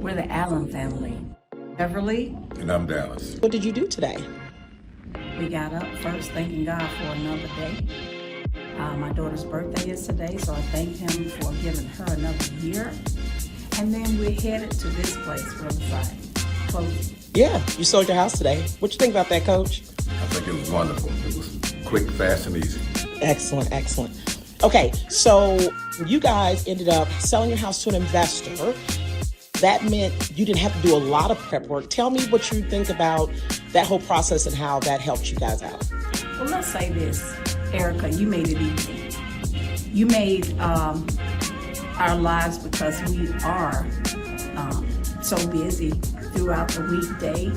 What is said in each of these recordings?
We're the Allen family. Beverly. And I'm Dallas. What did you do today? We got up first thanking God for another day. My daughter's birthday is today, so I thanked him for giving her another year. And then we're headed to this place, Riverside, closing. Yeah, you sold your house today. What you think about that, Coach? I think it was wonderful. It was quick, fast, and easy. Excellent, excellent. Okay, so you guys ended up selling your house to an investor. That meant you didn't have to do a lot of prep work. Tell me what you think about that whole process and how that helped you guys out. Well, let's say this, Erika, you made it easy. You made our lives, because we are so busy throughout the weekday,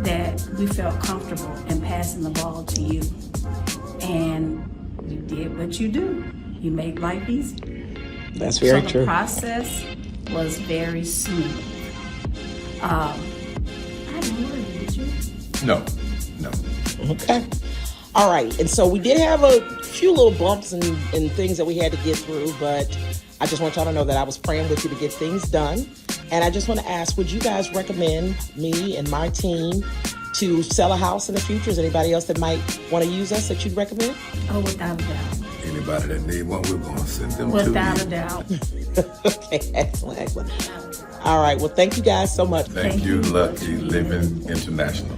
that we felt comfortable in passing the ball to you. And you did what you do. You made life easy. That's very true. So the process was very smooth. I didn't worry, did you? No. Okay. All right. And so we did have a few little bumps and things that we had to get through, but I just want y'all to know that I was praying with you to get things done. And I just want to ask, would you guys recommend me and my team to sell a house in the future? Is anybody else that might want to use us that you'd recommend? Oh, without a doubt. Anybody that need one, we're going to send them Without to a you. doubt. Okay, excellent. All right. Well, thank you guys so much. Thank you, Lucky Living International.